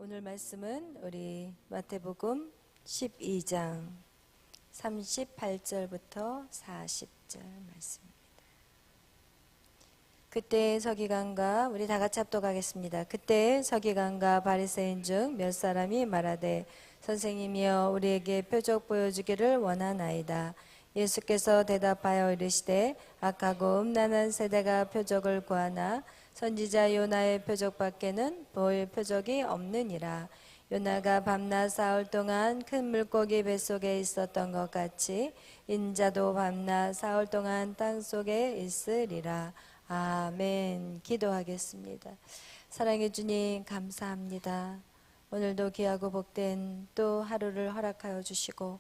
오늘 말씀은 우리 마태복음 12장 38절부터 40절 말씀입니다. 그때 서기관과 우리 다 같이 합독하겠습니다. 그때 서기관과 바리새인 중 몇 사람이 말하되 선생님이여 우리에게 표적 보여주기를 원하나이다. 예수께서 대답하여 이르시되 악하고 음란한 세대가 표적을 구하나 선지자 요나의 표적밖에는 볼 표적이 없느니라. 요나가 밤낮 사흘 동안 큰 물고기 뱃속에 있었던 것 같이 인자도 밤낮 사흘 동안 땅속에 있으리라. 아멘. 기도하겠습니다. 사랑해 주님 감사합니다. 오늘도 귀하고 복된 또 하루를 허락하여 주시고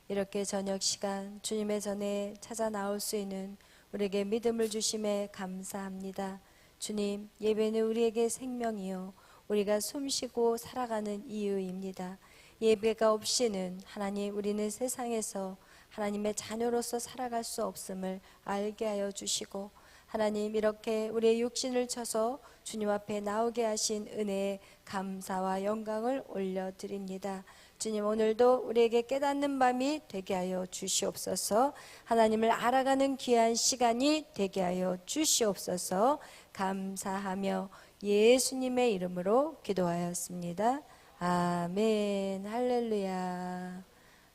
이렇게 저녁 시간 주님의 전에 찾아 나올 수 있는 우리에게 믿음을 주심에 감사합니다. 주님, 예배는 우리에게 생명이요 우리가 숨쉬고 살아가는 이유입니다. 예배가 없이는 하나님 우리는 세상에서 하나님의 자녀로서 살아갈 수 없음을 알게 하여 주시고 하나님 이렇게 우리의 육신을 쳐서 주님 앞에 나오게 하신 은혜에 감사와 영광을 올려드립니다. 주님 오늘도 우리에게 깨닫는 밤이 되게 하여 주시옵소서. 하나님을 알아가는 귀한 시간이 되게 하여 주시옵소서. 감사하며 예수님의 이름으로 기도하였습니다. 아멘. 할렐루야.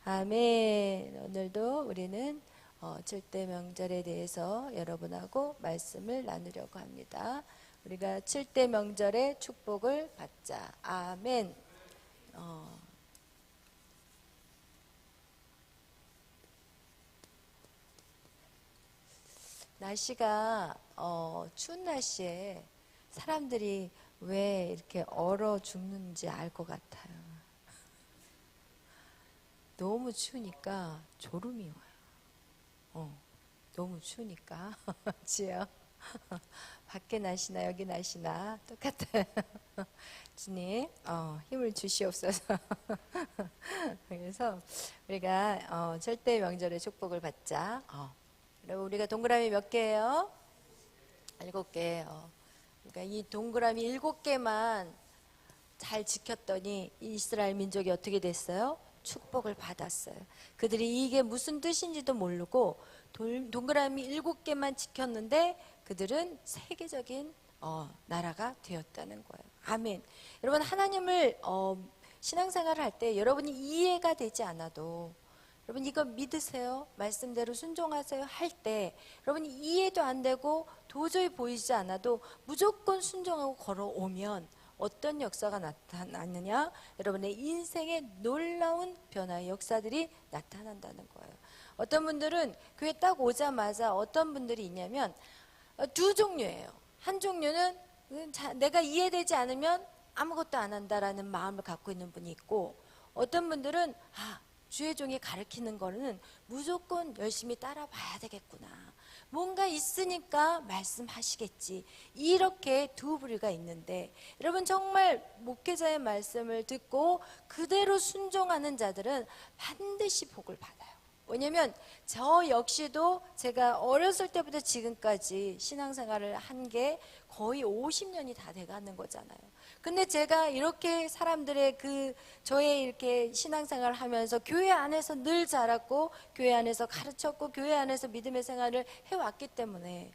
아멘. 오늘도 우리는 7대 명절에 대해서 여러분하고 말씀을 나누려고 합니다. 우리가 7대 명절의 축복을 받자. 아멘. 날씨가 추운 날씨에 사람들이 왜 이렇게 얼어 죽는지 알 것 같아요. 너무 추우니까 졸음이 와요. 너무 추우니까 지요. 밖에 날씨나 여기 날씨나 똑같아요. 주님 힘을 주시옵소서. 그래서 우리가 절대 명절의 축복을 받자. 우리가 동그라미 몇 개예요? 7개예요. 그러니까 이 동그라미 7개만 잘 지켰더니 이스라엘 민족이 어떻게 됐어요? 축복을 받았어요. 그들이 이게 무슨 뜻인지도 모르고 동그라미 7개만 지켰는데 그들은 세계적인 나라가 되었다는 거예요. 아멘. 여러분 하나님을 신앙생활을 할 때 여러분이 이해가 되지 않아도 여러분 이거 믿으세요? 말씀대로 순종하세요? 할 때 여러분이 이해도 안 되고 도저히 보이지 않아도 무조건 순종하고 걸어오면 어떤 역사가 나타나느냐? 여러분의 인생에 놀라운 변화의 역사들이 나타난다는 거예요. 어떤 분들은 교회 딱 오자마자 어떤 분들이 있냐면 두 종류예요. 한 종류는 내가 이해되지 않으면 아무것도 안 한다라는 마음을 갖고 있는 분이 있고 어떤 분들은 주의 종이 가르치는 거는 무조건 열심히 따라봐야 되겠구나. 뭔가 있으니까 말씀하시겠지. 이렇게 두 부류가 있는데 여러분 정말 목회자의 말씀을 듣고 그대로 순종하는 자들은 반드시 복을 받아요. 왜냐면 저 역시도 제가 어렸을 때부터 지금까지 신앙생활을 한 게 거의 50년이 다 돼가는 거잖아요. 근데 제가 이렇게 사람들의 저의 이렇게 신앙생활을 하면서 교회 안에서 늘 자랐고 교회 안에서 가르쳤고 교회 안에서 믿음의 생활을 해왔기 때문에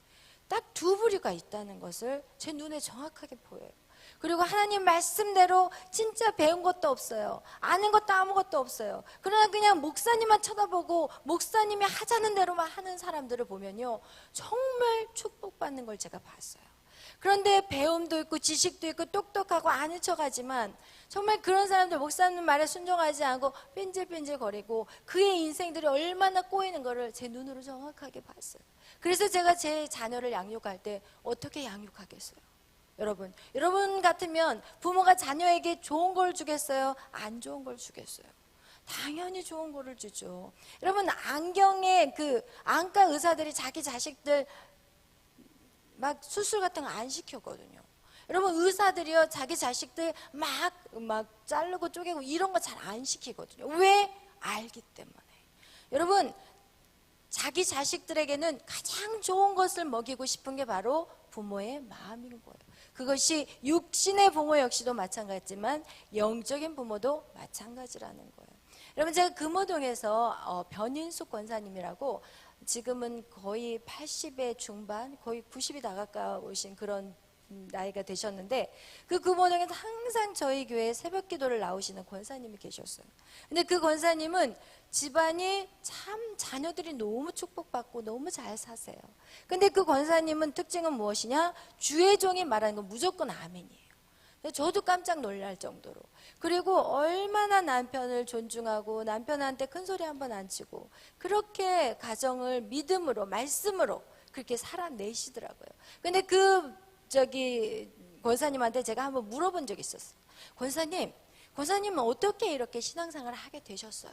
딱 두 부류가 있다는 것을 제 눈에 정확하게 보여요. 그리고 하나님 말씀대로 진짜 배운 것도 없어요. 아는 것도 아무것도 없어요. 그러나 그냥 목사님만 쳐다보고 목사님이 하자는 대로만 하는 사람들을 보면요 정말 축복받는 걸 제가 봤어요. 그런데 배움도 있고 지식도 있고 똑똑하고 아는 척하지만 정말 그런 사람들 목사님 말에 순종하지 않고 뺀질뺀질 거리고 그의 인생들이 얼마나 꼬이는 거를 제 눈으로 정확하게 봤어요. 그래서 제가 제 자녀를 양육할 때 어떻게 양육하겠어요? 여러분 같으면 부모가 자녀에게 좋은 걸 주겠어요? 안 좋은 걸 주겠어요? 당연히 좋은 거를 주죠. 여러분 안경에 안과 의사들이 자기 자식들 막 수술 같은 거 안 시켰거든요. 여러분 의사들이요 자기 자식들 막 자르고 쪼개고 이런 거 잘 안 시키거든요. 왜? 알기 때문에. 여러분 자기 자식들에게는 가장 좋은 것을 먹이고 싶은 게 바로 부모의 마음인 거예요. 그것이 육신의 부모 역시도 마찬가지지만 영적인 부모도 마찬가지라는 거예요. 여러분, 제가 금호동에서 변인숙 권사님이라고 지금은 거의 80의 중반, 거의 90이 다 가까우신 그런 나이가 되셨는데, 그 금호동에서 항상 저희 교회에 새벽 기도를 나오시는 권사님이 계셨어요. 근데 그 권사님은 집안이 참 자녀들이 너무 축복받고 너무 잘 사세요. 근데 그 권사님은 특징은 무엇이냐? 주의 종이 말하는 건 무조건 아멘이에요. 저도 깜짝 놀랄 정도로. 그리고 얼마나 남편을 존중하고 남편한테 큰 소리 한번 안 치고 그렇게 가정을 믿음으로, 말씀으로 그렇게 살아내시더라고요. 근데 권사님한테 제가 한번 물어본 적이 있었어요. 권사님은 어떻게 이렇게 신앙생활을 하게 되셨어요?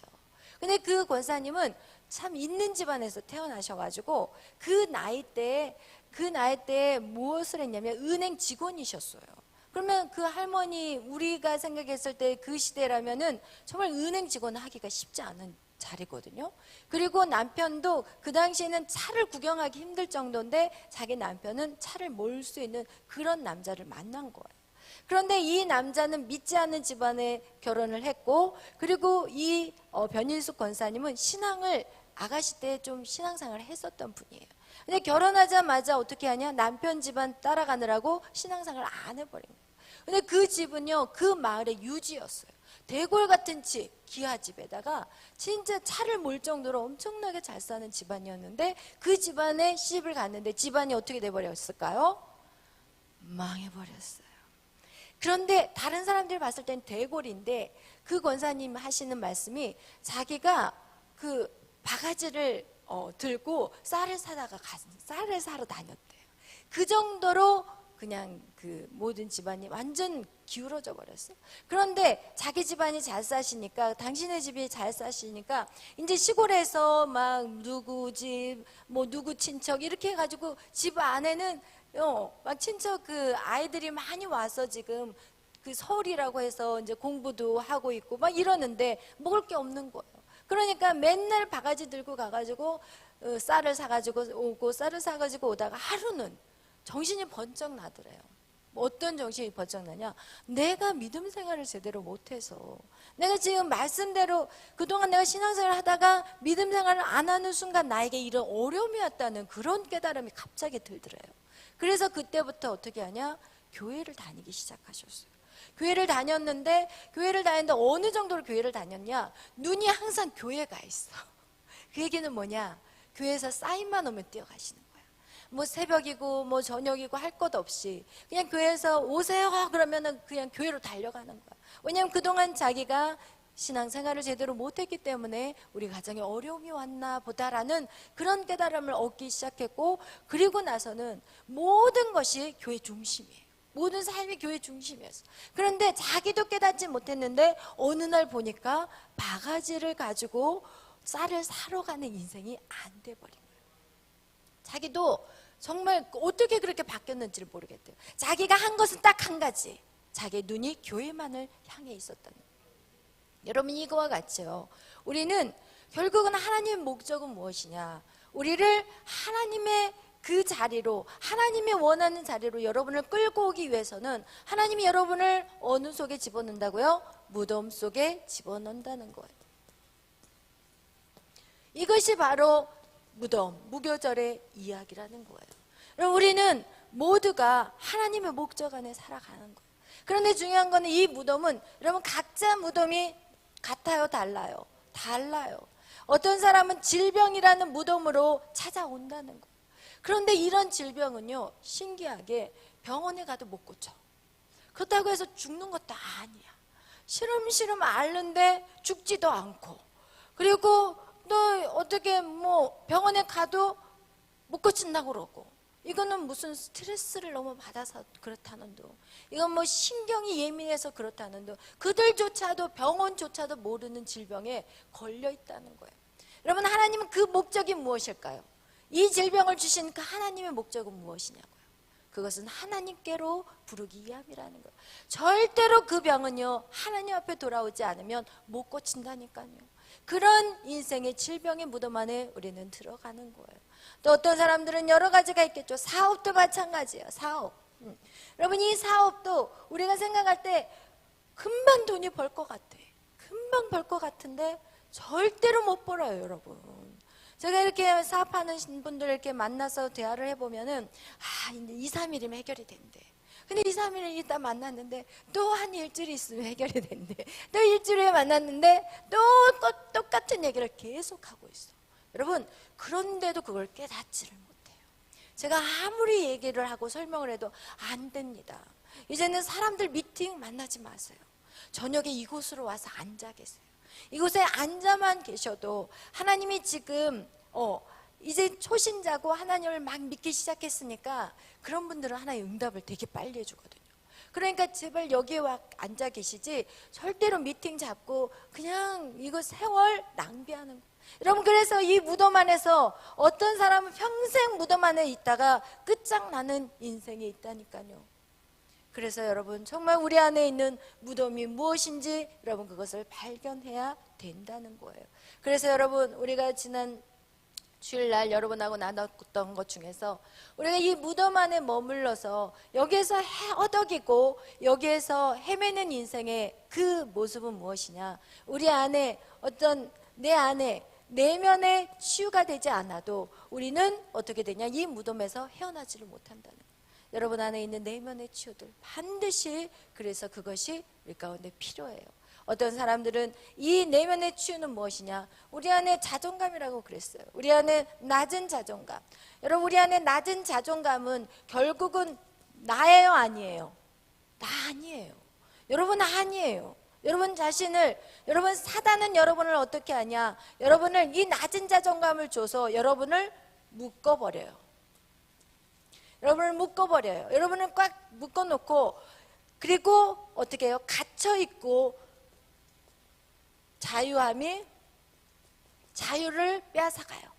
근데 그 권사님은 참 있는 집안에서 태어나셔가지고 그 나이 때에 무엇을 했냐면 은행 직원이셨어요. 그러면 그 할머니, 우리가 생각했을 때 그 시대라면은 정말 은행 직원 하기가 쉽지 않은 자리거든요. 그리고 남편도 그 당시에는 차를 구경하기 힘들 정도인데 자기 남편은 차를 몰 수 있는 그런 남자를 만난 거예요. 그런데 이 남자는 믿지 않는 집안에 결혼을 했고, 그리고 이 변인숙 권사님은 신앙을 아가씨 때 좀 신앙생활을 했었던 분이에요. 근데 결혼하자마자 어떻게 하냐? 남편 집안 따라가느라고 신앙생활을 안 해버린 거예요. 근데 그 집은요, 그 마을의 유지였어요. 대골 같은 집, 기아 집에다가 진짜 차를 몰 정도로 엄청나게 잘 사는 집안이었는데, 그 집안에 시집을 갔는데 집안이 어떻게 돼버렸을까요? 망해버렸어요. 그런데 다른 사람들이 봤을 땐 대골인데, 그 권사님 하시는 말씀이 자기가 그 바가지를 들고 쌀을 사러 다녔대요. 그 정도로 그냥 그 모든 집안이 완전 기울어져 버렸어요. 그런데 자기 집안이 잘 사시니까, 당신의 집이 잘 사시니까 이제 시골에서 막 누구 집, 뭐 누구 친척 이렇게 해가지고 집 안에는 막 친척 그 아이들이 많이 와서 지금 그 설이라고 해서 이제 공부도 하고 있고 막 이러는데 먹을 게 없는 거예요. 그러니까 맨날 바가지 들고 가가지고 쌀을 사가지고 오고, 쌀을 사가지고 오다가 하루는 정신이 번쩍 나더래요. 어떤 정신이 번쩍 나냐? 내가 믿음 생활을 제대로 못해서, 내가 지금 말씀대로 그동안 내가 신앙생활을 하다가 믿음 생활을 안 하는 순간 나에게 이런 어려움이 왔다는 그런 깨달음이 갑자기 들더래요. 그래서 그때부터 어떻게 하냐? 교회를 다니기 시작하셨어요. 교회를 다녔는데 어느 정도로 교회를 다녔냐? 눈이 항상 교회에 가 있어. 그 얘기는 뭐냐? 교회에서 사인만 오면 뛰어가시는 거야. 뭐 새벽이고 뭐 저녁이고 할 것 없이 그냥 교회에서 오세요 그러면은 그냥 교회로 달려가는 거야. 왜냐하면 그동안 자기가 신앙생활을 제대로 못했기 때문에 우리 가정에 어려움이 왔나 보다라는 그런 깨달음을 얻기 시작했고, 그리고 나서는 모든 것이 교회 중심이에요. 모든 삶이 교회 중심이었어. 그런데 자기도 깨닫지 못했는데 어느 날 보니까 바가지를 가지고 쌀을 사러 가는 인생이 안 돼버린 거예요. 자기도 정말 어떻게 그렇게 바뀌었는지를 모르겠대요. 자기가 한 것은 딱 한 가지, 자기의 눈이 교회만을 향해 있었다는 거예요. 여러분, 이거와 같이요, 우리는 결국은 하나님의 목적은 무엇이냐? 우리를 하나님의 그 자리로, 하나님이 원하는 자리로 여러분을 끌고 오기 위해서는 하나님이 여러분을 어느 속에 집어넣는다고요? 무덤 속에 집어넣는다는 거예요. 이것이 바로 무덤, 무교절의 이야기라는 거예요. 여러분, 우리는 모두가 하나님의 목적 안에 살아가는 거예요. 그런데 중요한 거는 이 무덤은, 여러분, 각자 무덤이 같아요, 달라요? 달라요. 어떤 사람은 질병이라는 무덤으로 찾아온다는 거예요. 그런데 이런 질병은요, 신기하게 병원에 가도 못 고쳐. 그렇다고 해서 죽는 것도 아니야. 시름시름 앓는데 죽지도 않고, 그리고 또 어떻게 뭐 병원에 가도 못 고친다고 그러고, 이거는 무슨 스트레스를 너무 받아서 그렇다는 둥, 이건 뭐 신경이 예민해서 그렇다는 둥, 그들조차도, 병원조차도 모르는 질병에 걸려 있다는 거예요. 여러분, 하나님은 그 목적이 무엇일까요? 이 질병을 주신 그 하나님의 목적은 무엇이냐고요? 그것은 하나님께로 부르기 위함이라는 거예요. 절대로 그 병은요, 하나님 앞에 돌아오지 않으면 못 고친다니까요. 그런 인생의 질병의 무덤 안에 우리는 들어가는 거예요. 또 어떤 사람들은 여러 가지가 있겠죠. 사업도 마찬가지예요. 사업. 여러분 이 사업도 우리가 생각할 때 금방 돈이 벌 것 같아. 금방 벌 것 같은데 절대로 못 벌어요, 여러분. 제가 이렇게 사업하는 분들 이렇게 만나서 대화를 해보면은 이제 2, 3일이면 해결이 된대. 근데 2, 3일을 있다 만났는데 또 한 일주일이 있으면 해결이 된대. 또 일주일에 만났는데 또 똑같은 얘기를 계속하고 있어. 여러분 그런데도 그걸 깨닫지를 못해요. 제가 아무리 얘기를 하고 설명을 해도 안 됩니다. 이제는 사람들 미팅 만나지 마세요. 저녁에 이곳으로 와서 앉아 계세요. 이곳에 앉아만 계셔도 하나님이 지금 이제 초신자고 하나님을 막 믿기 시작했으니까 그런 분들은 하나님 응답을 되게 빨리 해주거든요. 그러니까 제발 여기에 와 앉아 계시지 절대로 미팅 잡고 그냥 이거 세월 낭비하는 거예요. 여러분 그래서 이 무덤 안에서 어떤 사람은 평생 무덤 안에 있다가 끝장나는 인생이 있다니까요. 그래서 여러분 정말 우리 안에 있는 무덤이 무엇인지 여러분 그것을 발견해야 된다는 거예요. 그래서 여러분 우리가 지난 주일날 여러분하고 나눴던 것 중에서 우리가 이 무덤 안에 머물러서 여기에서 허덕이고 여기에서 헤매는 인생의 그 모습은 무엇이냐. 우리 안에 어떤 내 안에 내면의 치유가 되지 않아도 우리는 어떻게 되냐. 이 무덤에서 헤어나지를 못한다는 거예요. 여러분 안에 있는 내면의 치유들 반드시 그래서 그것이 우리 가운데 필요해요. 어떤 사람들은 이 내면의 치유는 무엇이냐. 우리 안에 자존감이라고 그랬어요. 우리 안에 낮은 자존감. 여러분 우리 안에 낮은 자존감은 결국은 나예요 아니에요? 나 아니에요. 여러분 아니에요. 여러분 자신을 여러분 사단은 여러분을 어떻게 하냐. 여러분을 이 낮은 자존감을 줘서 여러분을 묶어버려요. 여러분을 묶어버려요. 여러분을 꽉 묶어놓고 그리고 어떻게 해요? 갇혀있고 자유를 빼앗아가요.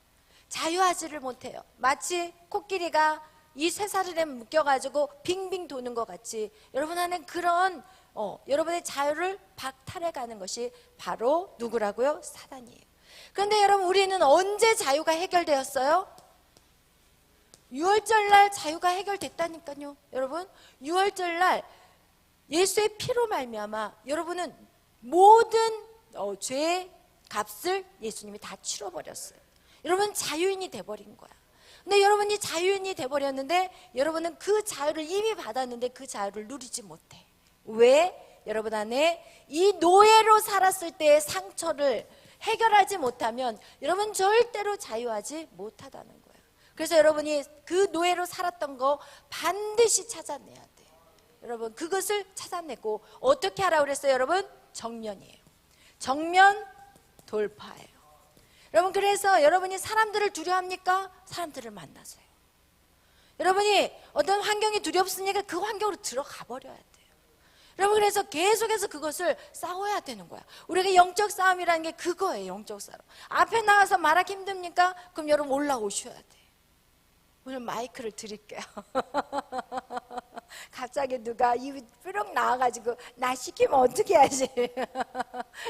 자유하지를 못해요. 마치 코끼리가 이 쇠사슬에 묶여가지고 빙빙 도는 것 같이 여러분 안에 그런 여러분의 자유를 박탈해가는 것이 바로 누구라고요? 사단이에요. 그런데 여러분 우리는 언제 자유가 해결되었어요? 6월절날 자유가 해결됐다니까요. 여러분 6월절날 예수의 피로 말미암아 여러분은 모든 죄의 값을 예수님이 다 치러버렸어요. 여러분 자유인이 돼버린 거야. 근데 여러분이 자유인이 돼버렸는데 여러분은 그 자유를 이미 받았는데 그 자유를 누리지 못해. 왜? 여러분 안에 이 노예로 살았을 때의 상처를 해결하지 못하면 여러분 절대로 자유하지 못하다는 거예요. 그래서 여러분이 그 노예로 살았던 거 반드시 찾아내야 돼. 여러분 그것을 찾아내고 어떻게 하라고 그랬어요? 여러분 정면이에요. 정면 돌파예요. 여러분 그래서 여러분이 사람들을 두려워합니까? 사람들을 만나세요. 여러분이 어떤 환경이 두렵으니까 그 환경으로 들어가 버려야 돼요. 여러분 그래서 계속해서 그것을 싸워야 되는 거야. 우리가 영적 싸움이라는 게 그거예요. 영적 싸움. 앞에 나가서 말하기 힘듭니까? 그럼 여러분 올라오셔야 돼. 오늘 마이크를 드릴게요. 갑자기 누가 입이 뾰록 나와가지고 나 시키면 어떻게 하지?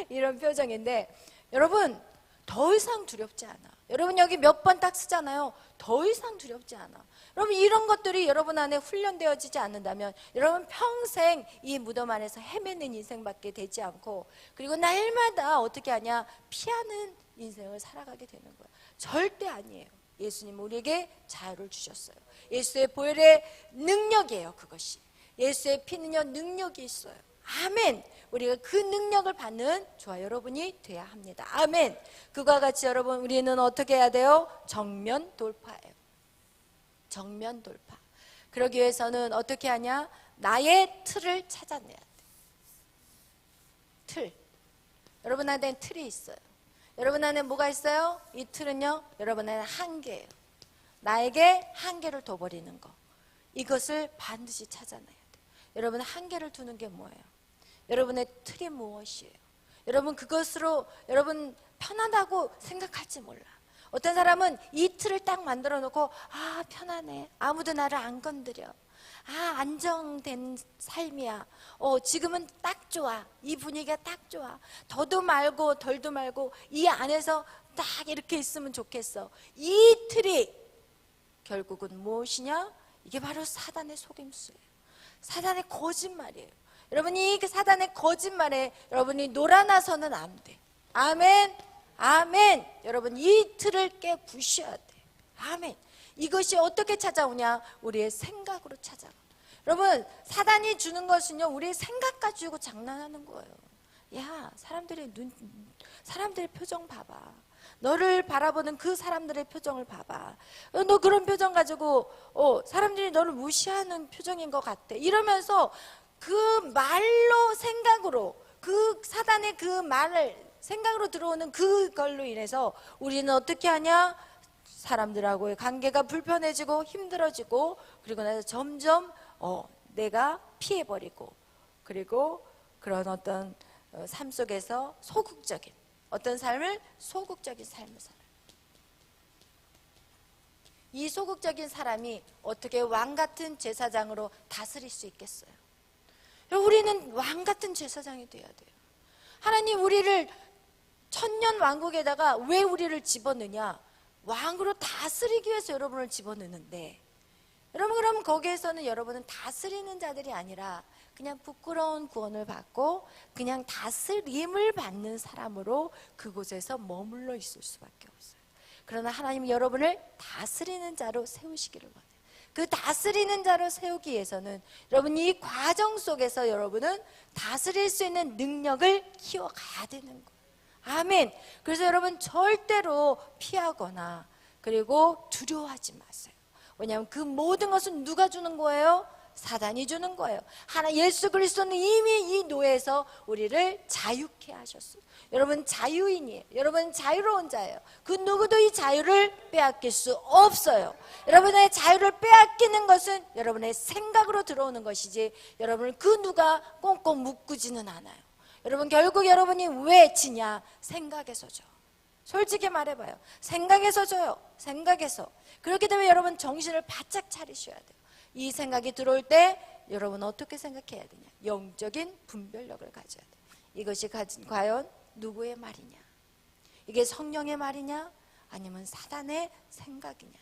이런 표정인데 여러분 더 이상 두렵지 않아. 여러분 여기 몇 번 딱 쓰잖아요. 더 이상 두렵지 않아. 여러분 이런 것들이 여러분 안에 훈련되어지지 않는다면 여러분 평생 이 무덤 안에서 헤매는 인생밖에 되지 않고 그리고 날마다 어떻게 하냐 피하는 인생을 살아가게 되는 거야. 절대 아니에요. 예수님 우리에게 자유를 주셨어요. 예수의 보혈의 능력이에요. 그것이 예수의 피는요 능력이 있어요. 아멘. 우리가 그 능력을 받는 저와 여러분이 돼야 합니다. 아멘. 그와 같이 여러분 우리는 어떻게 해야 돼요? 정면 돌파예요. 정면 돌파. 그러기 위해서는 어떻게 하냐? 나의 틀을 찾아내야 돼. 틀. 여러분 안에 틀이 있어요. 여러분 안에 뭐가 있어요? 이 틀은요 여러분 안에 한계예요. 나에게 한계를 둬버리는 거. 이것을 반드시 찾아내야 돼요. 여러분 한계를 두는 게 뭐예요? 여러분의 틀이 무엇이에요? 여러분 그것으로 여러분 편안하다고 생각할지 몰라. 어떤 사람은 이 틀을 딱 만들어 놓고 아 편안해. 아무도 나를 안 건드려. 아 안정된 삶이야. 지금은 딱 좋아. 이 분위기가 딱 좋아. 더도 말고 덜도 말고 이 안에서 딱 이렇게 있으면 좋겠어. 이 틀이 결국은 무엇이냐? 이게 바로 사단의 속임수예요. 사단의 거짓말이에요. 여러분이 그 사단의 거짓말에 여러분이 놀아나서는 안 돼. 아멘, 아멘. 여러분 이 틀을 깨부셔야 돼. 아멘. 이것이 어떻게 찾아오냐? 우리의 생각으로 찾아와. 여러분 사단이 주는 것은요, 우리의 생각 가지고 장난하는 거예요. 야, 사람들의 표정 봐봐. 너를 바라보는 그 사람들의 표정을 봐봐. 너 그런 표정 가지고 사람들이 너를 무시하는 표정인 것 같아. 이러면서 그 말로, 생각으로, 그 사단의 그 말을 생각으로 들어오는 그걸로 인해서 우리는 어떻게 하냐? 사람들하고의 관계가 불편해지고 힘들어지고, 그리고 나서 점점 내가 피해버리고, 그리고 그런 어떤 삶 속에서 소극적인 어떤 삶을, 소극적인 삶을 살아요. 이 소극적인 사람이 어떻게 왕같은 제사장으로 다스릴 수 있겠어요? 우리는 왕같은 제사장이 돼야 돼요. 하나님 우리를 천년 왕국에다가 왜 우리를 집어넣냐? 왕으로 다스리기 위해서 여러분을 집어넣는데, 여러분 그럼 거기에서는 여러분은 다스리는 자들이 아니라 그냥 부끄러운 구원을 받고 그냥 다스림을 받는 사람으로 그곳에서 머물러 있을 수밖에 없어요. 그러나 하나님이 여러분을 다스리는 자로 세우시기를 원해요. 그 다스리는 자로 세우기 위해서는 여러분 이 과정 속에서 여러분은 다스릴 수 있는 능력을 키워가야 되는 거예요. 아멘. 그래서 여러분 절대로 피하거나 그리고 두려워하지 마세요. 왜냐하면 그 모든 것은 누가 주는 거예요? 사단이 주는 거예요. 예수 그리스도는 이미 이 노예에서 우리를 자유케 하셨어요. 여러분 자유인이에요. 여러분 자유로운 자예요. 그 누구도 이 자유를 빼앗길 수 없어요. 여러분의 자유를 빼앗기는 것은 여러분의 생각으로 들어오는 것이지 여러분을 그 누가 꽁꽁 묶지는 않아요. 여러분 결국 여러분이 왜 지냐? 생각에서 져. 솔직히 말해봐요. 생각에서 져요. 생각에서. 그렇기 때문에 여러분 정신을 바짝 차리셔야 돼요. 이 생각이 들어올 때 여러분 어떻게 생각해야 되냐? 영적인 분별력을 가져야 돼요. 이것이 과연 누구의 말이냐? 이게 성령의 말이냐? 아니면 사단의 생각이냐?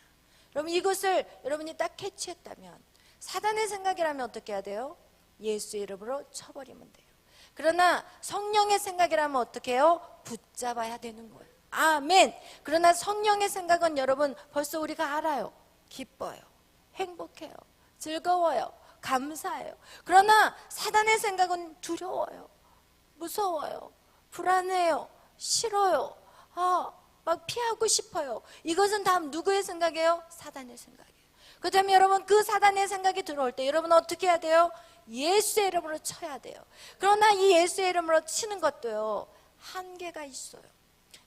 여러분 이것을 여러분이 딱 캐치했다면, 사단의 생각이라면 어떻게 해야 돼요? 예수의 이름으로 쳐버리면 돼요. 그러나 성령의 생각이라면 어떻게 해요? 붙잡아야 되는 거예요. 아멘. 그러나 성령의 생각은 여러분 벌써 우리가 알아요. 기뻐요. 행복해요. 즐거워요. 감사해요. 그러나 사단의 생각은 두려워요. 무서워요. 불안해요. 싫어요. 막 피하고 싶어요. 이것은 다 누구의 생각이에요? 사단의 생각이에요. 그렇다면 여러분 그 사단의 생각이 들어올 때 여러분 어떻게 해야 돼요? 예수의 이름으로 쳐야 돼요. 그러나 이 예수의 이름으로 치는 것도요, 한계가 있어요.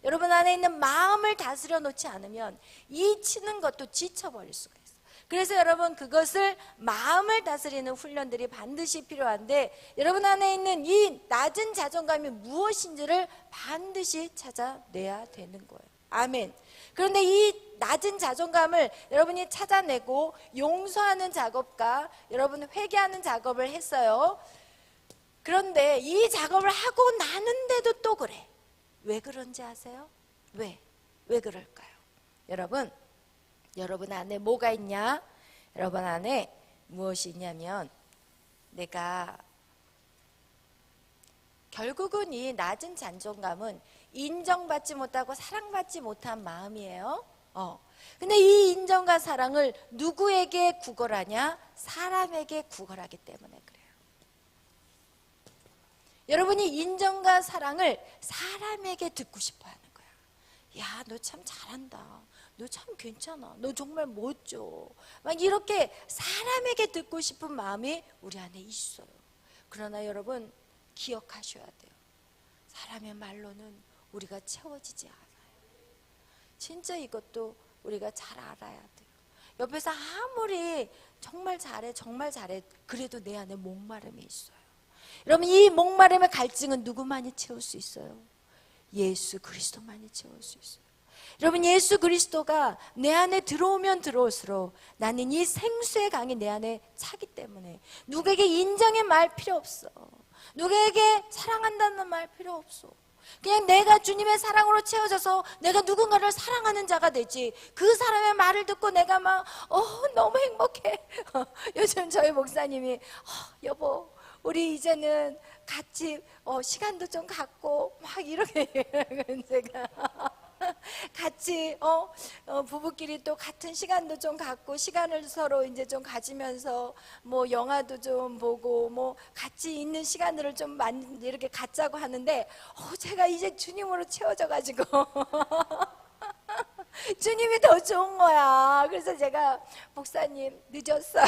여러분 안에 있는 마음을 다스려 놓지 않으면 이 치는 것도 지쳐버릴 수가 있어요. 그래서 여러분 그것을 마음을 다스리는 훈련들이 반드시 필요한데, 여러분 안에 있는 이 낮은 자존감이 무엇인지를 반드시 찾아내야 되는 거예요. 아멘. 그런데 이 낮은 자존감을 여러분이 찾아내고 용서하는 작업과 여러분 회개하는 작업을 했어요. 그런데 이 작업을 하고 나는데도 또 그래. 왜 그런지 아세요? 왜 그럴까요? 여러분 안에 뭐가 있냐? 여러분 안에 무엇이 있냐면, 내가 결국은 이 낮은 자존감은 인정받지 못하고 사랑받지 못한 마음이에요. 근데 이 인정과 사랑을 누구에게 구걸하냐? 사람에게 구걸하기 때문에 그래요. 여러분이 인정과 사랑을 사람에게 듣고 싶어 하는 거야. 야, 너 참 잘한다. 너 참 괜찮아. 너 정말 멋져. 막 이렇게 사람에게 듣고 싶은 마음이 우리 안에 있어요. 그러나 여러분 기억하셔야 돼요. 사람의 말로는 우리가 채워지지 않아요. 진짜 이것도 우리가 잘 알아야 돼요. 옆에서 아무리 정말 잘해 그래도 내 안에 목마름이 있어요. 여러분 이 목마름의 갈증은 누구만이 채울 수 있어요? 예수 그리스도만이 채울 수 있어요. 여러분 예수 그리스도가 내 안에 들어오면 들어올수록 나는 이 생수의 강이 내 안에 차기 때문에 누구에게 인정의 말 필요 없어. 누구에게 사랑한다는 말 필요 없어. 그냥 내가 주님의 사랑으로 채워져서 내가 누군가를 사랑하는 자가 되지, 그 사람의 말을 듣고 내가 막 너무 행복해. 요즘 저희 목사님이 여보 우리 이제는 같이 시간도 좀 갖고 막 이렇게 제가 같이 부부끼리 또 같은 시간도 좀 갖고 시간을 서로 이제 좀 가지면서 뭐 영화도 좀 보고 뭐 같이 있는 시간들을 좀 이렇게 갖자고 하는데 제가 이제 주님으로 채워져 가지고 주님이 더 좋은 거야. 그래서 제가 목사님 늦었어요.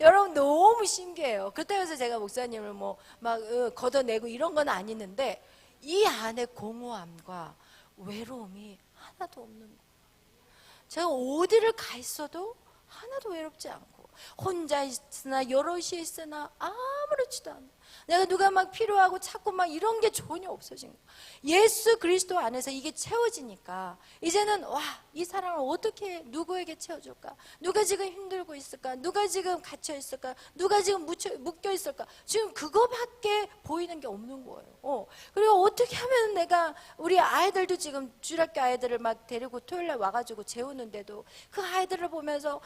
여러분 너무 신기해요. 그렇다고 해서 제가 목사님을 뭐 막 걷어내고 이런 건 아니는데 이 안에 공허함과 외로움이 하나도 없는 거예요. 제가 어디를 가 있어도 하나도 외롭지 않고 혼자 있으나 여럿이 있으나 아무렇지도 않아. 내가 누가 막 필요하고 찾고 막 이런 게 전혀 없어진 거예요. 예수 그리스도 안에서 이게 채워지니까 이제는 이 사랑을 어떻게 누구에게 채워줄까? 누가 지금 힘들고 있을까? 누가 지금 갇혀 있을까? 누가 지금 묶여 있을까? 지금 그거밖에 보이는 게 없는 거예요. 그리고 어떻게 하면 내가 우리 아이들도 지금 주일학교 아이들을 막 데리고 토요일날 와가지고 재우는데도 그 아이들을 보면서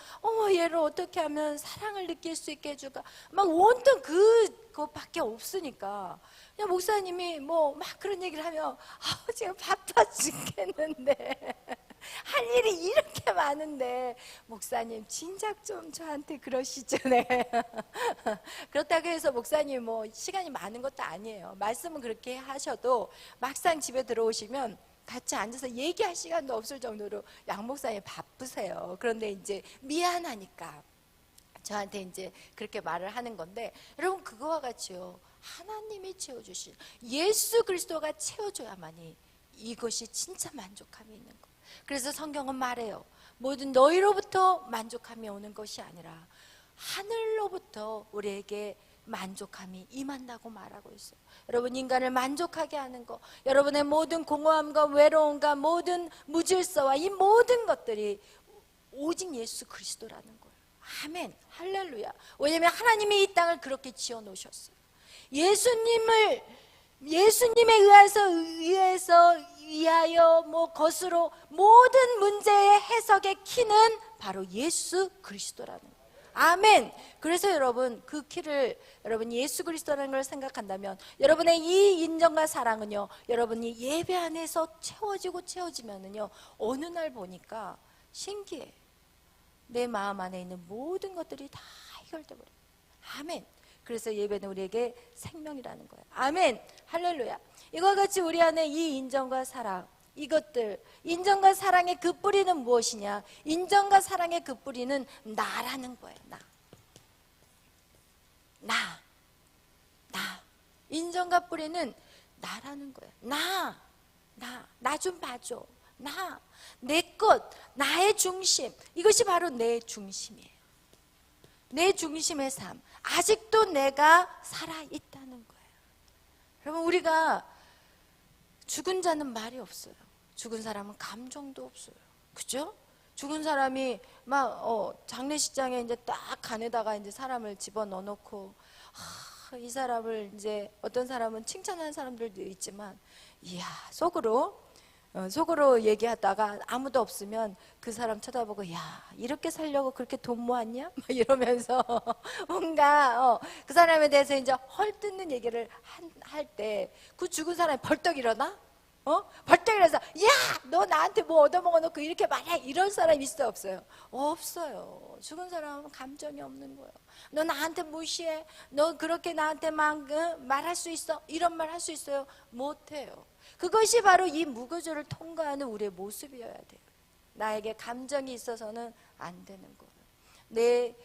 얘를 어떻게 하면 사랑을 느낄 수 있게 해줄까? 막 온통 그거밖에 없으니까 그냥 목사님이 뭐 막 그런 얘기를 하면 지금 바빠 죽겠는데 할 일이 이렇게 많은데 목사님 진작 좀 저한테 그러시죠. 네. 그렇다고 해서 목사님 뭐 시간이 많은 것도 아니에요. 말씀은 그렇게 하셔도 막상 집에 들어오시면 같이 앉아서 얘기할 시간도 없을 정도로 양 목사님 바쁘세요. 그런데 이제 미안하니까 저한테 이제 그렇게 말을 하는 건데, 여러분 그거와 같이요, 하나님이 채워주신 예수 그리스도가 채워줘야만이 이것이 진짜 만족함이 있는 거예요. 그래서 성경은 말해요. 모든 너희로부터 만족함이 오는 것이 아니라 하늘로부터 우리에게 만족함이 임한다고 말하고 있어요. 여러분 인간을 만족하게 하는 것, 여러분의 모든 공허함과 외로움과 모든 무질서와 이 모든 것들이 오직 예수 그리스도라는 거예요. 아멘, 할렐루야. 왜냐하면 하나님이 이 땅을 그렇게 지어 놓으셨어요. 예수님에 의하여 뭐 것으로 모든 문제의 해석의 키는 바로 예수 그리스도라는 거예요. 아멘. 그래서 여러분 그 키를 여러분이 예수 그리스도라는 걸 생각한다면 여러분의 이 인정과 사랑은요, 여러분이 예배 안에서 채워지면은요, 어느 날 보니까 신기해. 내 마음 안에 있는 모든 것들이 다 해결돼 버려요. 아멘. 그래서 예배는 우리에게 생명이라는 거예요. 아멘. 할렐루야. 이와 같이 우리 안에 이 인정과 사랑, 이것들, 인정과 사랑의 그 뿌리는 무엇이냐? 인정과 사랑의 그 뿌리는 나라는 거예요. 나. 인정과 뿌리는 나라는 거예요. 나 좀 봐줘. 내 것, 나의 중심. 이것이 바로 내 중심이에요. 내 중심의 삶. 아직도 내가 살아있다는 거예요. 여러분 우리가 죽은 자는 말이 없어요. 죽은 사람은 감정도 없어요. 그죠? 죽은 사람이 막 장례식장에 이제 딱 간에다가 이제 사람을 집어넣어 놓고 이 사람을 이제 어떤 사람은 칭찬하는 사람들도 있지만 이야 속으로 얘기하다가 아무도 없으면 그 사람 쳐다보고 야 이렇게 살려고 그렇게 돈 모았냐? 막 이러면서 뭔가 그 사람에 대해서 이제 헐뜯는 얘기를 할 때 그 죽은 사람이 벌떡 일어나? 벌떡 일어나서 야 너 나한테 뭐 얻어먹어놓고 이렇게 말해, 이런 사람 있어요 없어요? 없어요. 죽은 사람은 감정이 없는 거예요. 너 나한테 무시해? 너 그렇게 나한테 막 말할 수 있어? 이런 말 할 수 있어요? 못해요. 그것이 바로 이 무거저를 통과하는 우리의 모습이어야 돼요. 나에게 감정이 있어서는 안 되는 거예요. 내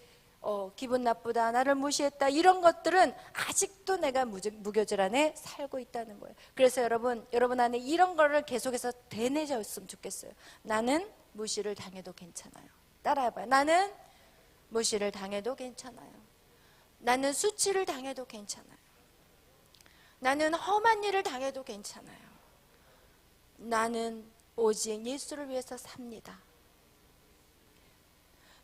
기분 나쁘다, 나를 무시했다, 이런 것들은 아직도 내가 무교절 안에 살고 있다는 거예요. 그래서 여러분 안에 이런 거를 계속해서 되뇌졌으면 좋겠어요. 나는 무시를 당해도 괜찮아요. 따라해봐요. 나는 무시를 당해도 괜찮아요. 나는 수치를 당해도 괜찮아요. 나는 험한 일을 당해도 괜찮아요. 나는 오직 예수를 위해서 삽니다.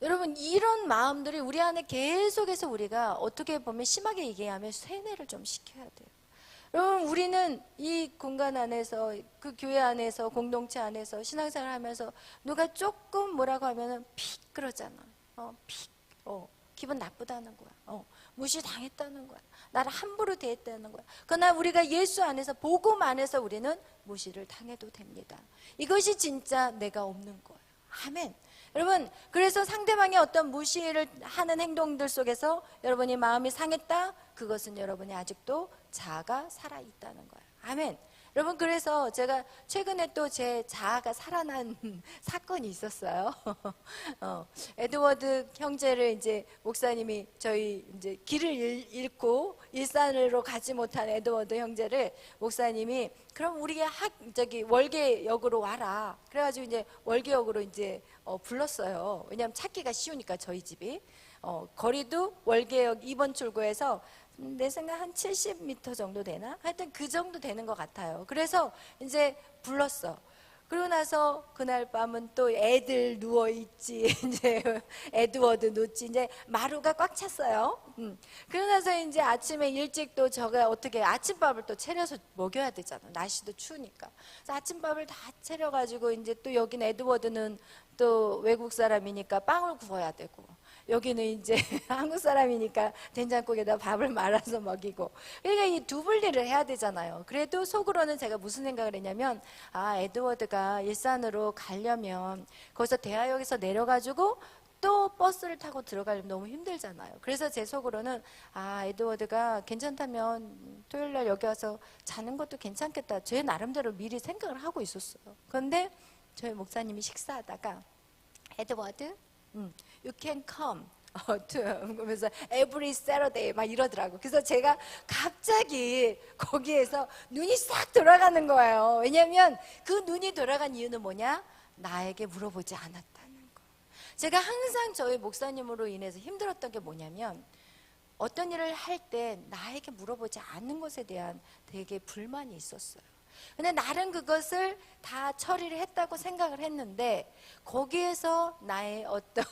여러분 이런 마음들이 우리 안에 계속해서 우리가 어떻게 보면 심하게 얘기하면 세뇌를 좀 시켜야 돼요. 여러분, 우리는 이 공간 안에서, 그 교회 안에서, 공동체 안에서 신앙생활 하면서 누가 조금 뭐라고 하면은 픽 그러잖아. 픽. 기분 나쁘다는 거야. 무시당했다는 거야. 나를 함부로 대했다는 거야. 그러나 우리가 예수 안에서, 복음 안에서 우리는 무시를 당해도 됩니다. 이것이 진짜 내가 없는 거예요. 아멘. 여러분, 그래서 상대방의 어떤 무시를 하는 행동들 속에서 여러분이 마음이 상했다? 그것은 여러분이 아직도 자아가 살아있다는 거예요. 아멘. 여러분, 그래서 제가 최근에 또 제 자아가 살아난 사건이 있었어요. 에드워드 형제를 이제 목사님이 저희 이제 길을 잃고 일산으로 가지 못한 에드워드 형제를 목사님이 그럼 우리 월계역으로 와라. 그래가지고 이제 월계역으로 이제 불렀어요. 왜냐하면 찾기가 쉬우니까 저희 집이. 거리도 월계역 2번 출구에서 내 생각 한 70m 정도 되나? 하여튼 그 정도 되는 것 같아요. 그래서 이제 불렀어. 그러고 나서 그날 밤은 또 애들 누워있지. 이제 에드워드 눕지. 이제 마루가 꽉 찼어요. 그러고 나서 이제 아침에 일찍 또 저가 어떻게 아침밥을 또 차려서 먹여야 되잖아. 날씨도 추우니까. 그래서 아침밥을 다 차려가지고 이제 또 여긴 에드워드는 또 외국 사람이니까 빵을 구워야 되고. 여기는 이제 한국 사람이니까 된장국에다 밥을 말아서 먹이고, 그러니까 이 두 분리를 해야 되잖아요. 그래도 속으로는 제가 무슨 생각을 했냐면, 에드워드가 일산으로 가려면 거기서 대하역에서 내려가지고 또 버스를 타고 들어가려면 너무 힘들잖아요. 그래서 제 속으로는 에드워드가 괜찮다면 토요일날 여기 와서 자는 것도 괜찮겠다, 제 나름대로 미리 생각을 하고 있었어요. 그런데 저희 목사님이 식사하다가 에드워드, you can come 그러면서 every Saturday 막 이러더라고. 그래서 제가 갑자기 거기에서 눈이 싹 돌아가는 거예요. 왜냐하면 그 눈이 돌아간 이유는 뭐냐? 나에게 물어보지 않았다는 거. 제가 항상 저희 목사님으로 인해서 힘들었던 게 뭐냐면, 어떤 일을 할 때 나에게 물어보지 않는 것에 대한 되게 불만이 있었어요. 근데 나는 그것을 다 처리를 했다고 생각을 했는데, 거기에서 나의 어떤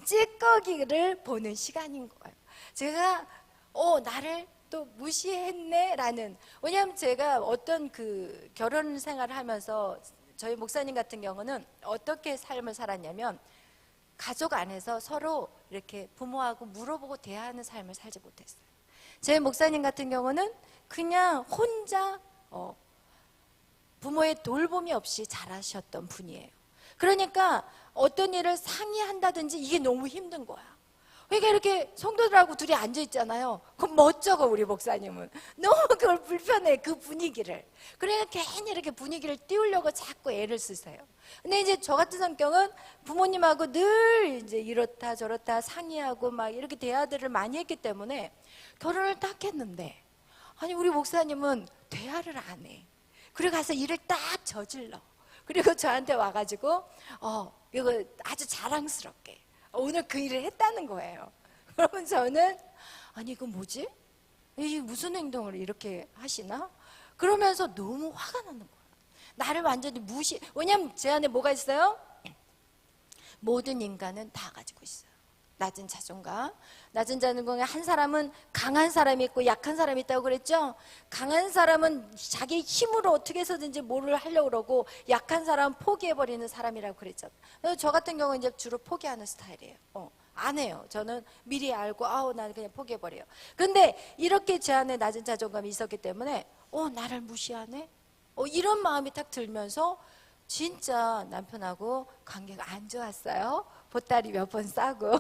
찌꺼기를 보는 시간인 거예요. 제가 나를 또 무시했네 라는. 왜냐하면 제가 어떤 그 결혼 생활을 하면서 저희 목사님 같은 경우는 어떻게 삶을 살았냐면, 가족 안에서 서로 이렇게 부모하고 물어보고 대화하는 삶을 살지 못했어요. 제 목사님 같은 경우는 그냥 혼자 부모의 돌봄이 없이 자라셨던 분이에요. 그러니까 어떤 일을 상의한다든지 이게 너무 힘든 거야. 그러니까 이렇게 성도들하고 둘이 앉아있잖아요. 그럼 멋쩍어, 우리 목사님은. 너무 그걸 불편해, 그 분위기를. 그러니까 괜히 이렇게 분위기를 띄우려고 자꾸 애를 쓰세요. 근데 이제 저 같은 성격은 부모님하고 늘 이제 이렇다 저렇다 상의하고 막 이렇게 대화들을 많이 했기 때문에 결혼을 딱 했는데, 아니 우리 목사님은 대화를 안 해. 그리고 가서 일을 딱 저질러. 그리고 저한테 와가지고 이거 아주 자랑스럽게 오늘 그 일을 했다는 거예요. 그러면 저는 아니 이거 뭐지? 이 무슨 행동을 이렇게 하시나? 그러면서 너무 화가 나는 거예요. 나를 완전히 무시. 왜냐면 제 안에 뭐가 있어요? 모든 인간은 다 가지고 있어요. 낮은 자존감. 낮은 자존감에 한 사람은 강한 사람이 있고 약한 사람이 있다고 그랬죠? 강한 사람은 자기 힘으로 어떻게 해서든지 뭐를 하려고 그러고, 약한 사람은 포기해버리는 사람이라고 그랬죠. 그래서 저 같은 경우는 이제 주로 포기하는 스타일이에요. 안 해요. 저는 미리 알고 나는 그냥 포기해버려요. 그런데 이렇게 제 안에 낮은 자존감이 있었기 때문에 나를 무시하네? 이런 마음이 딱 들면서 진짜 남편하고 관계가 안 좋았어요. 보따리 몇 번 싸고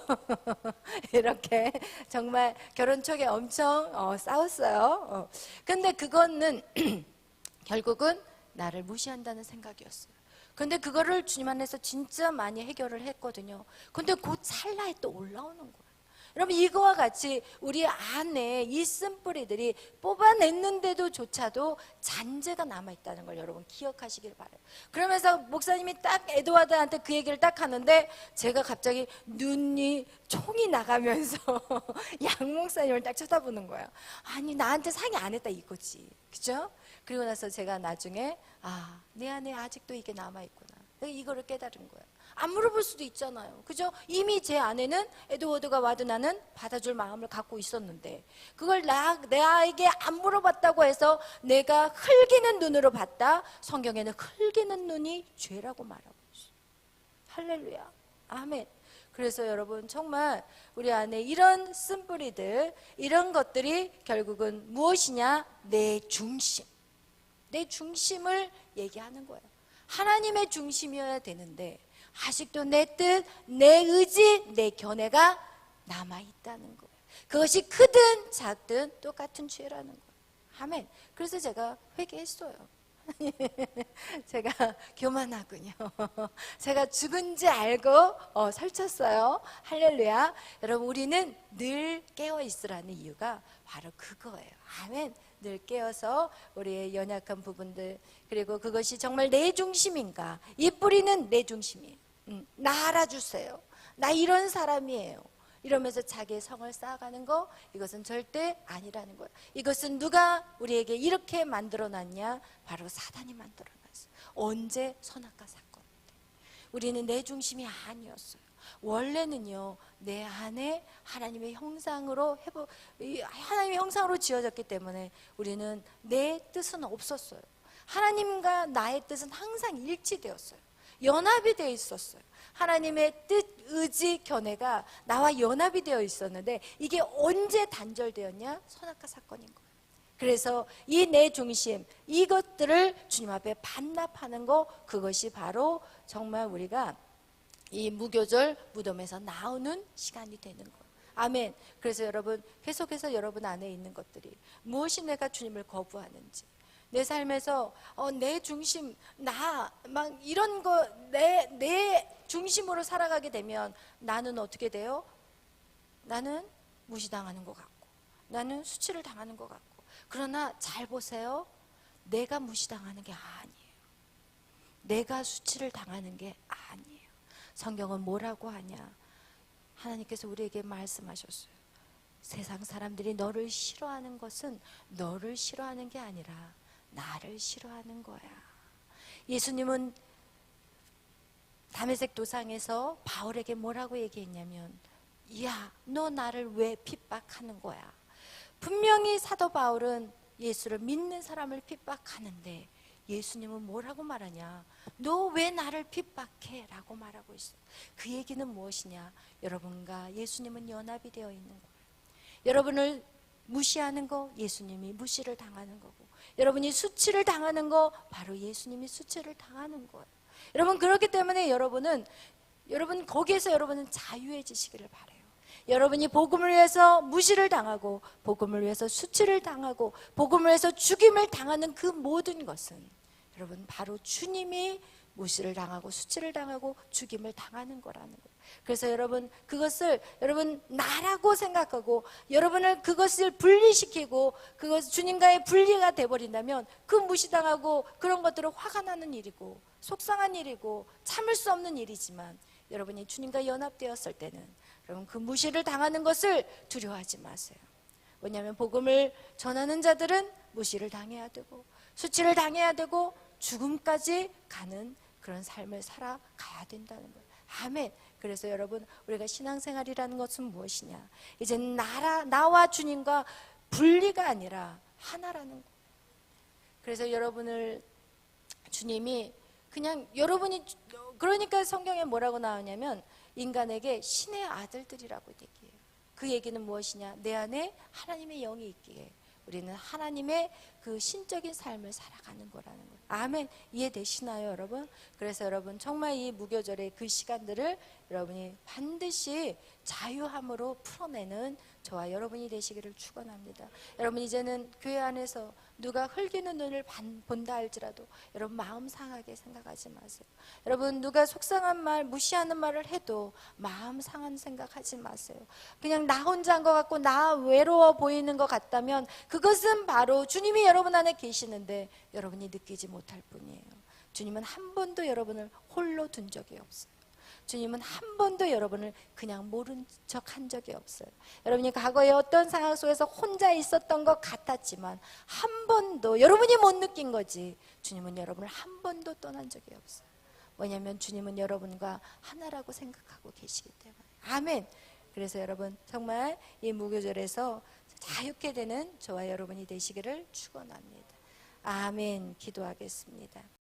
이렇게 정말 결혼 초기에 엄청 싸웠어요. 근데 그거는 결국은 나를 무시한다는 생각이었어요. 근데 그거를 주님 안에서 진짜 많이 해결을 했거든요. 근데 곧 찰나에 또 올라오는 거예요. 여러분, 이거와 같이 우리 안에 이 쓴뿌리들이 뽑아냈는데도 조차도 잔재가 남아있다는 걸 여러분 기억하시길 바라요. 그러면서 목사님이 딱 에드워드한테 그 얘기를 딱 하는데, 제가 갑자기 눈이 총이 나가면서 양 목사님을 딱 쳐다보는 거예요. 아니 나한테 상의 안 했다 이거지, 그죠? 그리고 나서 제가 나중에 내 안에 아직도 이게 남아있구나, 이거를 깨달은 거예요. 안 물어볼 수도 있잖아요. 그죠? 이미 제 안에는 에드워드가 와도 나는 받아줄 마음을 갖고 있었는데 그걸 나에게 안 물어봤다고 해서 내가 흘기는 눈으로 봤다. 성경에는 흘기는 눈이 죄라고 말하고 있어요. 할렐루야. 아멘. 그래서 여러분 정말 우리 안에 이런 쓴뿌리들, 이런 것들이 결국은 무엇이냐? 내 중심. 내 중심을 얘기하는 거예요. 하나님의 중심이어야 되는데 아직도 내 뜻, 내 의지, 내 견해가 남아있다는 거예요. 그것이 크든 작든 똑같은 죄라는 거예요. 아멘. 그래서 제가 회개했어요. 제가 교만하군요. 제가 죽은지 알고 설쳤어요. 할렐루야. 여러분 우리는 늘 깨어있으라는 이유가 바로 그거예요. 아멘. 늘 깨어서 우리의 연약한 부분들, 그리고 그것이 정말 내 중심인가, 이 뿌리는 내 중심이에요. 나 알아주세요. 나 이런 사람이에요. 이러면서 자기의 성을 쌓아가는 거, 이것은 절대 아니라는 거예요. 이것은 누가 우리에게 이렇게 만들어놨냐? 바로 사단이 만들어놨어요. 언제? 선악과 사건 때. 우리는 내 중심이 아니었어요. 원래는요, 내 안에 하나님의 형상으로 하나님의 형상으로 지어졌기 때문에 우리는 내 뜻은 없었어요. 하나님과 나의 뜻은 항상 일치되었어요. 연합이 되어 있었어요. 하나님의 뜻, 의지, 견해가 나와 연합이 되어 있었는데 이게 언제 단절되었냐? 선악과 사건인 거예요. 그래서 이 내 중심, 이것들을 주님 앞에 반납하는 거, 그것이 바로 정말 우리가 이 무교절 무덤에서 나오는 시간이 되는 거예요. 아멘. 그래서 여러분 계속해서 여러분 안에 있는 것들이 무엇이 내가 주님을 거부하는지, 내 삶에서 내 중심, 나 막 이런 거 내 중심으로 살아가게 되면 나는 어떻게 돼요? 나는 무시당하는 것 같고, 나는 수치를 당하는 것 같고. 그러나 잘 보세요. 내가 무시당하는 게 아니에요. 내가 수치를 당하는 게 아니에요. 성경은 뭐라고 하냐? 하나님께서 우리에게 말씀하셨어요. 세상 사람들이 너를 싫어하는 것은 너를 싫어하는 게 아니라 나를 싫어하는 거야. 예수님은 다메섹 도상에서 바울에게 뭐라고 얘기했냐면, 야, 너 나를 왜 핍박하는 거야? 분명히 사도 바울은 예수를 믿는 사람을 핍박하는데 예수님은 뭐라고 말하냐? 너 왜 나를 핍박해? 라고 말하고 있어. 그 얘기는 무엇이냐? 여러분과 예수님은 연합이 되어 있는 거예요. 여러분을 무시하는 거, 예수님이 무시를 당하는 거고, 여러분이 수치를 당하는 거, 바로 예수님이 수치를 당하는 거예요. 여러분, 그렇기 때문에 여러분 거기에서 여러분은 자유해지시기를 바라요. 여러분이 복음을 위해서 무시를 당하고, 복음을 위해서 수치를 당하고, 복음을 위해서 죽임을 당하는 그 모든 것은 여러분 바로 주님이 무시를 당하고 수치를 당하고 죽임을 당하는 거라는 거예요. 그래서 여러분 그것을 여러분 나라고 생각하고 여러분을 그것을 분리시키고 그것 주님과의 분리가 돼버린다면 그 무시당하고 그런 것들은 화가 나는 일이고 속상한 일이고 참을 수 없는 일이지만, 여러분이 주님과 연합되었을 때는 여러분 그 무시를 당하는 것을 두려워하지 마세요. 왜냐하면 복음을 전하는 자들은 무시를 당해야 되고 수치를 당해야 되고 죽음까지 가는 그런 삶을 살아가야 된다는 거예요. 아멘. 그래서 여러분 우리가 신앙생활이라는 것은 무엇이냐? 이제 나와 주님과 분리가 아니라 하나라는 거예요. 그래서 여러분을 주님이 그냥 여러분이, 그러니까 성경에 뭐라고 나오냐면 인간에게 신의 아들들이라고 얘기해요. 그 얘기는 무엇이냐? 내 안에 하나님의 영이 있기에 우리는 하나님의 그 신적인 삶을 살아가는 거라는 거예요. 아멘. 이해되시나요, 여러분? 그래서 여러분 정말 이 무교절의 그 시간들을 여러분이 반드시 자유함으로 풀어내는 저와 여러분이 되시기를 축원합니다. 여러분 이제는 교회 안에서 누가 흘기는 눈을 본다 할지라도 여러분 마음 상하게 생각하지 마세요. 여러분 누가 속상한 말, 무시하는 말을 해도 마음 상한 생각하지 마세요. 그냥 나 혼자인 것 같고 나 외로워 보이는 것 같다면 그것은 바로 주님이 여러분 안에 계시는데 여러분이 느끼지 못할 뿐이에요. 주님은 한 번도 여러분을 홀로 둔 적이 없어요. 주님은 한 번도 여러분을 그냥 모른 척 한 적이 없어요. 여러분이 과거에 어떤 상황 속에서 혼자 있었던 것 같았지만 한 번도 여러분이 못 느낀 거지, 주님은 여러분을 한 번도 떠난 적이 없어요. 왜냐하면 주님은 여러분과 하나라고 생각하고 계시기 때문에. 아멘. 그래서 여러분 정말 이 무교절에서 자유케 되는 저와 여러분이 되시기를 축원합니다. 아멘. 기도하겠습니다.